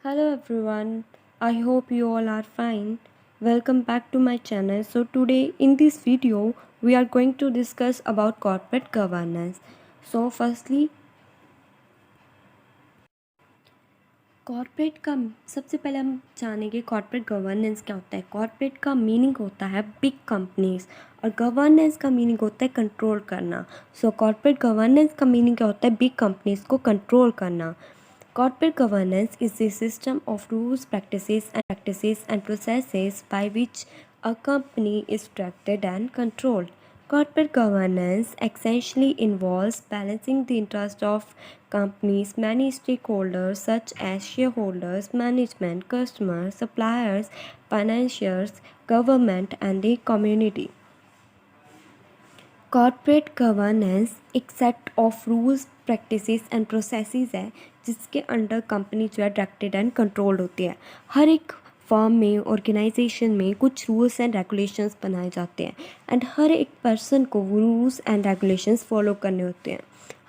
Hello everyone, I hope you all are fine. Welcome back to my channel. So today in this video we are going to discuss about corporate governance. So firstly corporate का सबसे पहले हम जानेंगे corporate governance क्या होता है। Corporate का meaning होता है बिग कंपनीज और गवर्नेंस का मीनिंग होता है कंट्रोल करना। सो कॉर्पोरेट गवर्नेंस का मीनिंग क्या होता है, बिग कंपनीज को कंट्रोल करना। Corporate governance is the system of rules, practices and processes by which a company is directed and controlled. Corporate governance essentially involves balancing the interest of companies' many stakeholders such as shareholders, management, customers, suppliers, financiers, government and the community. Corporate governance एक set of rules practices and processes है जिसके under company जो है directed and controlled होती है। हर एक firm में, organisation में कुछ रूल्स एंड रेगुलेशंस बनाए जाते हैं एंड हर एक पर्सन को वो रूल्स एंड रेगुलेशंस फॉलो करने होते हैं।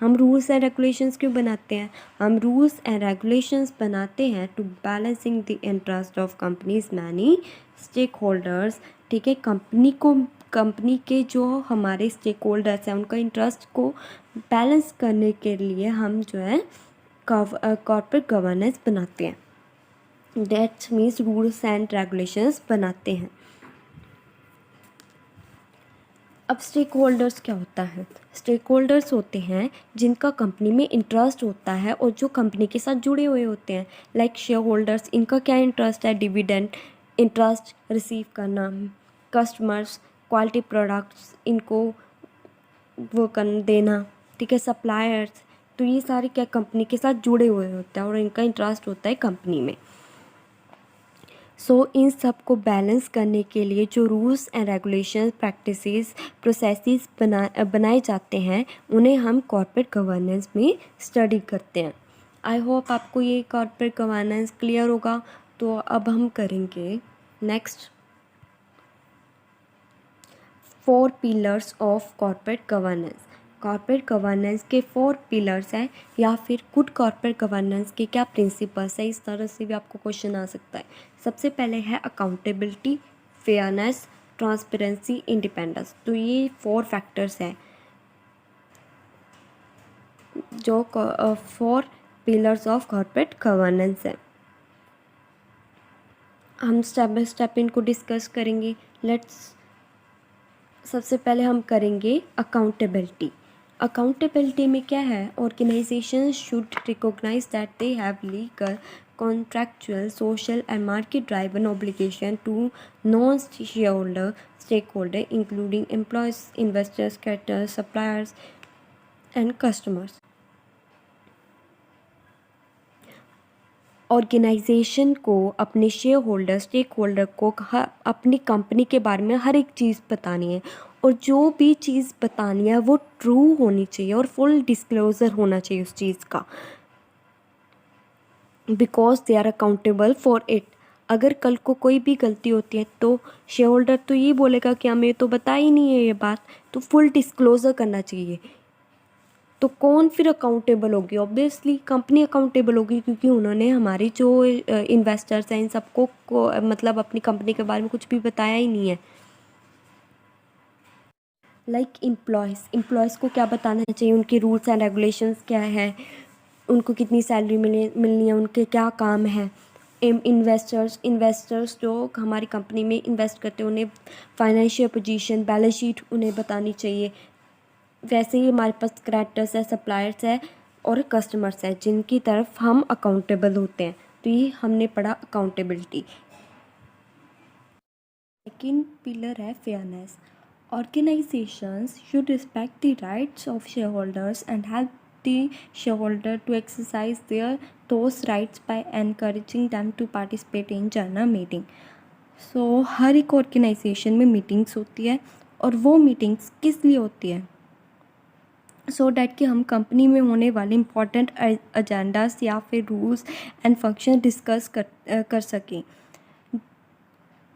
हम रूल्स एंड रेगुलेशंस क्यों बनाते हैं? हम रूल्स एंड रेगुलेशंस बनाते हैं to balancing the interest of companies many stakeholders. ठीक है, कंपनी के जो हमारे स्टेक होल्डर्स हैं उनका इंटरेस्ट को बैलेंस करने के लिए हम जो है कॉर्पोरेट गवर्नेंस बनाते हैं। That means rules and regulations बनाते हैं। अब स्टेक होल्डर्स क्या होता है? स्टेक होल्डर्स होते हैं जिनका कंपनी में इंटरेस्ट होता है और जो कंपनी के साथ जुड़े हुए होते हैं। लाइक शेयर होल्डर्स, इनका क्या इंटरेस्ट है? डिविडेंड इंटरेस्ट रिसीव करना। कस्टमर्स, क्वालिटी प्रोडक्ट्स इनको वो कर देना। ठीक है, सप्लायर्स, तो ये सारे क्या कंपनी के साथ जुड़े हुए होते हैं और इनका इंटरेस्ट होता है कंपनी में। सो इन सब को बैलेंस करने के लिए जो rules and regulation, practices, processes बनाए जाते हैं उन्हें हम कॉर्पोरेट गवर्नेंस में स्टडी करते हैं। आई होप आपको ये कॉर्पोरेट गवर्नेंस क्लियर होगा। तो अब हम करेंगे next 4 pillars of corporate governance. Corporate governance के 4 पिलर्स हैं या फिर गुड कॉर्पोरेट गवर्नेंस के क्या प्रिंसिपल्स है, इस तरह से भी आपको क्वेश्चन आ सकता है। सबसे पहले है अकाउंटेबिलिटी, फेयरनेस, ट्रांसपेरेंसी, इंडिपेंडेंस। तो ये 4 फैक्टर्स हैं जो 4 पिलर्स ऑफ कॉर्पोरेट गवर्नेंस है। हम स्टेप बाय स्टेप इनको डिस्कस करेंगे। सबसे पहले हम करेंगे अकाउंटेबिलिटी। अकाउंटेबिलिटी में क्या है? Organisation should recognise that they have legal, contractual, social and market driven obligation to non shareholder stakeholder including employees, investors, creditors, suppliers and customers. Organisation को अपने शेयर होल्डर, स्टेक होल्डर को अपनी company के बारे में हर एक चीज़ बतानी है और जो भी चीज़ बतानी है वो ट्रू होनी चाहिए और फुल डिस्क्लोज़र होना चाहिए उस चीज़ का, because they are accountable for it. अगर कल को कोई भी गलती होती है तो शेयर होल्डर तो ये बोलेगा कि हमें तो पता ही नहीं है ये बात, तो फुल डिस्क्लोज़र करना चाहिए। तो कौन फिर अकाउंटेबल होगी? ऑब्वियसली कंपनी अकाउंटेबल होगी क्योंकि उन्होंने हमारी जो इन्वेस्टर्स हैं इन सबको मतलब अपनी कंपनी के बारे में कुछ भी बताया ही नहीं है। लाइक एम्प्लॉयज़ को क्या बताना चाहिए? उनके रूल्स एंड रेगुलेशंस क्या है, उनको कितनी सैलरी मिलनी है, उनके क्या काम है। इन्वेस्टर्स जो हमारी कंपनी में इन्वेस्ट करते हैं उन्हें फाइनेंशियल पोजीशन, बैलेंस शीट उन्हें बतानी चाहिए। वैसे ही हमारे पास क्रेडिटर्स है, सप्लायर्स है और कस्टमर्स है जिनकी तरफ हम अकाउंटेबल होते हैं। तो ये हमने पढ़ा अकाउंटेबिलिटी। सेकेंड पिलर है fairness. Organisations should respect the rights of shareholders and help the shareholder to exercise their those rights by encouraging them to participate in general meeting. So हर एक organisation में meetings होती है और वो meetings किस लिए होती है? सो डैट कि हम कंपनी में होने वाले इम्पॉर्टेंट एजेंडास या फिर रूल्स एंड फंक्शन डिस्कस कर सकें।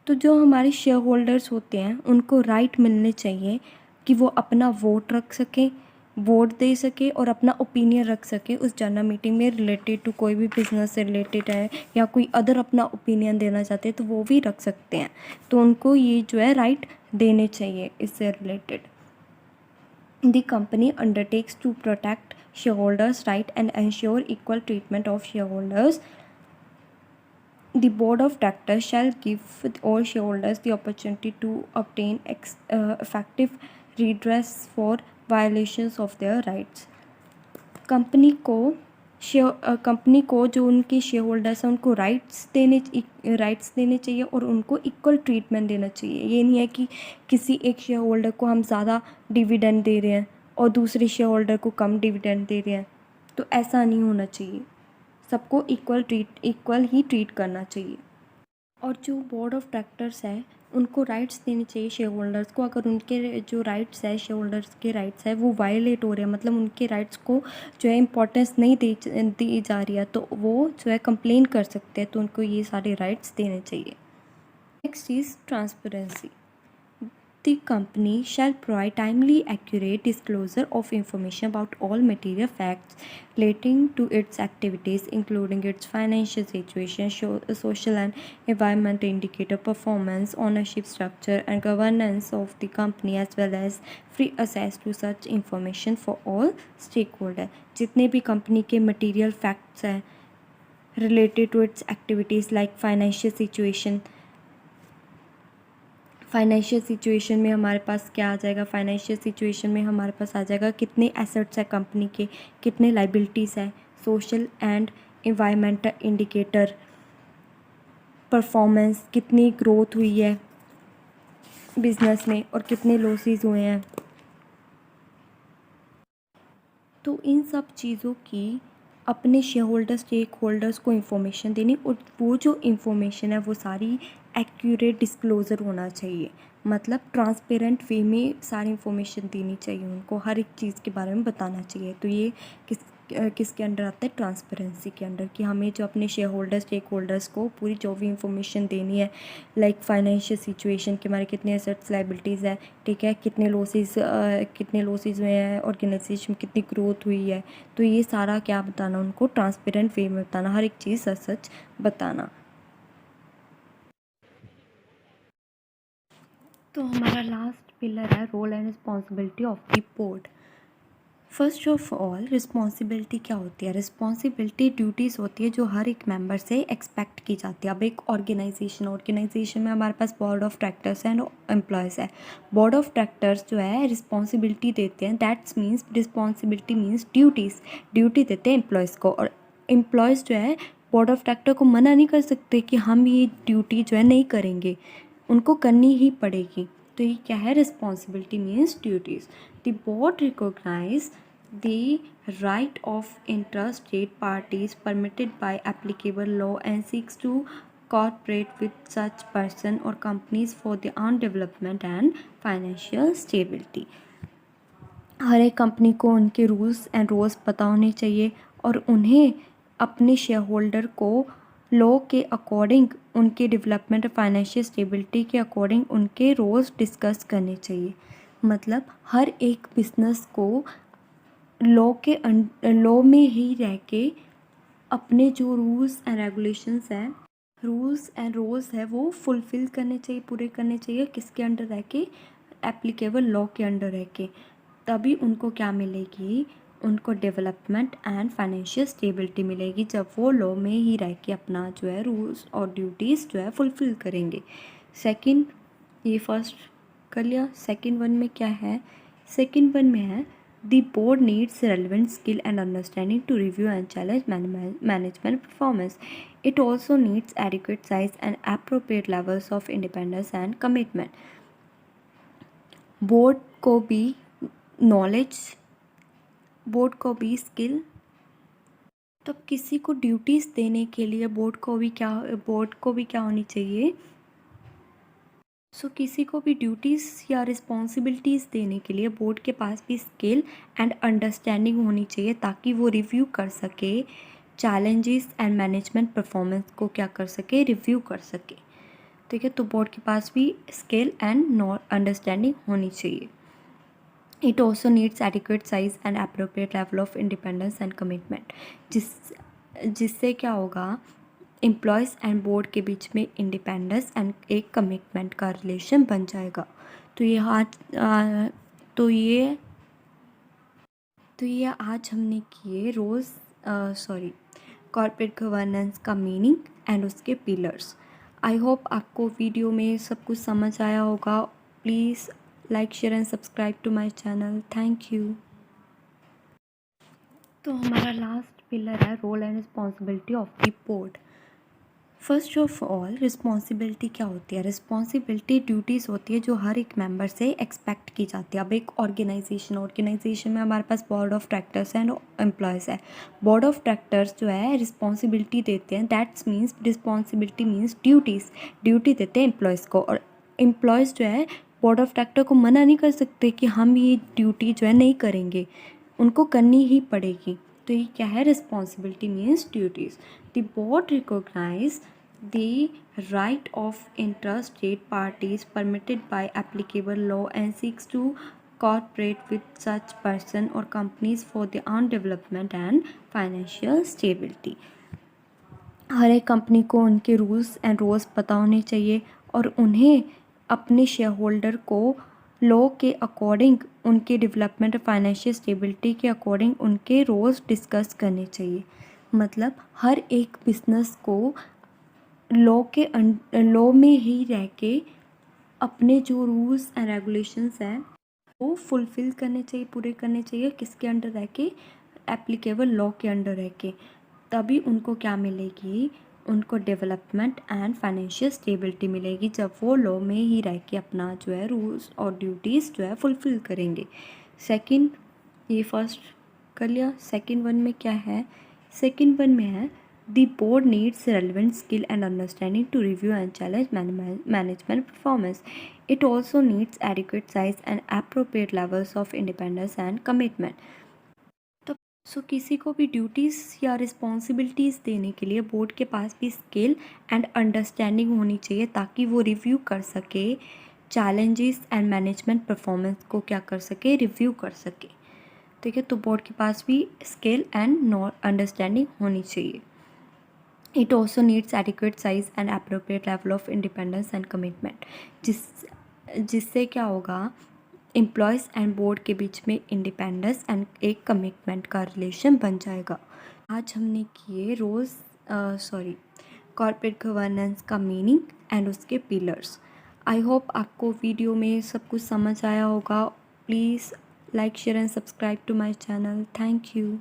तो जो हमारे शेयर होल्डर्स होते हैं उनको राइट मिलने चाहिए कि वो अपना वोट रख सकें, वोट दे सके और अपना ओपिनियन रख सके उस जनरल मीटिंग में रिलेटेड टू कोई भी बिजनेस से रिलेटेड है या कोई अदर अपना ओपिनियन देना चाहते हैं तो वो भी रख सकते हैं। तो उनको ये जो है राइट देने चाहिए इससे related. The company undertakes to protect shareholders' right and ensure equal treatment of shareholders. The board of directors shall give all shareholders the opportunity to obtain effective redress for violations of their rights. Company को जो उनके share holders हैं उनको rights देने चाहिए और उनको equal treatment देना चाहिए। ये नहीं है कि किसी एक शेयर होल्डर को हम ज़्यादा डिविडेंड दे रहे हैं और दूसरे शेयर होल्डर को कम डिविडेंड दे रहे हैं, तो ऐसा नहीं होना चाहिए। सबको इक्वल ही ट्रीट करना चाहिए। और जो बोर्ड ऑफ डायरेक्टर्स है उनको राइट्स देने चाहिए शेयर होल्डर्स को। अगर उनके जो राइट्स है शेयर होल्डर्स के राइट्स है वो वायलेट हो रहे हैं, मतलब उनके राइट्स को जो है इम्पोर्टेंस नहीं दी जा रही है, तो वो जो है कंप्लेन कर सकते हैं, तो उनको ये सारे राइट्स देने चाहिए। Next is transparency. The company shall provide timely, accurate disclosure of information about all material facts relating to its activities, including its financial situation, social and environmental indicator, performance, ownership structure, and governance of the company, as well as free access to such information for all stakeholders. जितने भी company के material facts हैं related to its activities like financial situation में हमारे पास क्या आ जाएगा, financial situation में हमारे पास आ जाएगा कितने एसेट्स है कंपनी के, कितने लाइबिलिटीज़ है, social and environmental indicator, performance, कितनी ग्रोथ हुई है बिजनेस में और कितने लॉसेस हुए हैं। तो इन सब चीज़ों की अपने शेयर होल्डर्स स्टेक होल्डर्स को इन्फॉर्मेशन देनी, और वो जो इन्फॉर्मेशन है वो सारी एक्यूरेट डिस्क्लोज़र होना चाहिए, मतलब ट्रांसपेरेंट वे में सारी इन्फॉर्मेशन देनी चाहिए उनको, हर एक चीज़ के बारे में बताना चाहिए। तो ये किसके अंडर आता है, ट्रांसपेरेंसी के अंडर, कि हमें जो अपने शेयर होल्डर्स स्टेक होल्डर्स को पूरी जो भी इन्फॉर्मेशन देनी है, लाइक फाइनेंशियल सिचुएशन के हमारे कितने एसेट्स लाइबिलिटीज़ है, ठीक है, कितने लॉसेस हुए हैं, ऑर्गेनाइजेशन में कितनी ग्रोथ हुई है, तो ये सारा क्या बताना उनको, ट्रांसपेरेंट वे में बताना, हर एक चीज़ सच सच बताना। तो हमारा लास्ट पिलर है role and responsibility of the board. First of all responsibility क्या होती है, रिस्पॉन्सिबिलिटी ड्यूटीज़ होती है जो हर एक मेंबर से एक्सपेक्ट की जाती है। अब एक ऑर्गेनाइजेशन में हमारे पास board of directors and employees है। बोर्ड ऑफ डायरेक्टर्स जो है रिस्पॉन्सिबिलिटी देते हैं, that's means responsibility means duty देते हैं एम्प्लॉयज़ को, और एम्प्लॉयज़ जो है बोर्ड ऑफ डायरेक्टर को मना नहीं कर सकते कि हम ये ड्यूटी जो है नहीं करेंगे, उनको करनी ही पड़ेगी। तो ये क्या है, responsibility means duties. The board recognise the right of interested parties permitted by applicable law and seeks to cooperate with such person or companies for their own development and financial stability। हर एक company को उनके rules and roles पता होने चाहिए और उन्हें अपने share holder को लॉ के अकॉर्डिंग उनके डेवलपमेंट और फाइनेंशियल स्टेबिलिटी के अकॉर्डिंग उनके रोल्स डिस्कस करने चाहिए। मतलब हर एक बिजनेस को लॉ में ही रह के अपने जो रूल्स एंड रोल्स है वो फुलफ़िल करने चाहिए, पूरे करने चाहिए, किसके अंडर रह के, एप्लीकेबल लॉ के अंडर रह के। तभी उनको क्या मिलेगी, उनको डेवलपमेंट एंड फाइनेंशियल स्टेबिलिटी मिलेगी, जब वो लॉ में ही रह के अपना जो है रूल्स और ड्यूटीज़ जो है फुलफ़िल करेंगे। सेकंड, ये फर्स्ट कर लिया। सेकंड वन में क्या है, सेकंड वन में है the board needs relevant skill and understanding to review and challenge management performance. It also needs adequate size and appropriate levels of independence and commitment. Board को भी knowledge, board को भी skill, तो किसी को duties देने के लिए बोर्ड को भी क्या होनी चाहिए, किसी को भी ड्यूटीज़ या रिस्पॉन्सिबिलिटीज़ देने के लिए बोर्ड के पास भी स्किल एंड अंडरस्टैंडिंग होनी चाहिए, ताकि वो रिव्यू कर सके चैलेंजेस एंड मैनेजमेंट परफॉर्मेंस को, क्या कर सके, रिव्यू कर सके। ठीक है, तो बोर्ड के पास भी स्किल एंड अंडरस्टैंडिंग होनी चाहिए। It also needs adequate size and appropriate level of independence and commitment, जिससे क्या होगा, एम्प्लॉयज़ एंड बोर्ड के बीच में इंडिपेंडेंस एंड एक कमिटमेंट का रिलेशन बन जाएगा। तो ये तो ये तो ये आज हमने किए कॉर्पोरेट गवर्नेंस का मीनिंग एंड उसके पिलर्स। आई होप आपको वीडियो में सब कुछ समझ आया होगा। Please like share and subscribe to my channel. Thank you. तो हमारा लास्ट पिलर है role and responsibility of the board. First of all responsibility क्या होती है? रिस्पॉन्सिबिलिटी ड्यूटीज़ होती है जो हर एक मेंबर से एक्सपेक्ट की जाती है। अब एक ऑर्गेनाइजेशन में हमारे पास board of directors and employees है। बोर्ड ऑफ डायरेक्टर्स जो है रिस्पॉन्सिबिलिटी देते हैं, that's means responsibility means duty देते हैं एम्प्लॉयज़ को। और एम्प्लॉयज़ जो है बोर्ड ऑफ डायरेक्टर को मना नहीं कर सकते कि हम ये ड्यूटी जो है नहीं करेंगे, उनको करनी ही पड़ेगी। तो ये क्या है? Responsibility means duties. The board recognise the right of interstate parties permitted by applicable law and seeks to cooperate with such person or companies for their own development and financial stability। हर एक company को उनके rules and roles पता होने चाहिए और उन्हें अपने share holder को लॉ के अकॉर्डिंग उनके डेवलपमेंट और फाइनेंशियल स्टेबिलिटी के अकॉर्डिंग उनके रोल्स डिस्कस करने चाहिए। मतलब हर एक बिजनेस को लॉ में ही रह के अपने जो रूल्स एंड रेगुलेशंस हैं वो फुलफ़िल करने चाहिए, पूरे करने चाहिए। किसके अंडर रह के? एप्लीकेबल लॉ के अंडर रह के। तभी उनको क्या मिलेगी? उनको डेवलपमेंट एंड फाइनेंशियल स्टेबिलिटी मिलेगी, जब वो लॉ में ही रह के अपना जो है रूल्स और ड्यूटीज़ जो है फुलफ़िल करेंगे। सेकंड, ये फर्स्ट कर लिया। सेकंड वन में क्या है? सेकंड वन में है the board needs relevant skill and understanding to review and challenge management performance. It also needs adequate size and appropriate levels of independence and commitment. तो किसी को भी ड्यूटीज़ या रिस्पॉन्सिबिलिटीज़ देने के लिए बोर्ड के पास भी स्किल एंड अंडरस्टैंडिंग होनी चाहिए, ताकि वो रिव्यू कर सके, चैलेंजेस एंड मैनेजमेंट परफॉर्मेंस को क्या कर सके? रिव्यू कर सके। ठीक है, तो बोर्ड के पास भी स्किल एंड अंडरस्टैंडिंग होनी चाहिए। It also needs adequate size and appropriate level of independence and commitment, जिससे क्या होगा, एम्प्लॉयज़ एंड बोर्ड के बीच में इंडिपेंडेंस एंड एक कमिटमेंट का रिलेशन बन जाएगा। आज हमने किए कॉर्पोरेट गवर्नेंस का मीनिंग एंड उसके पिलर्स। आई होप आपको वीडियो में सब कुछ समझ आया होगा। Please like share and subscribe to my channel. Thank you.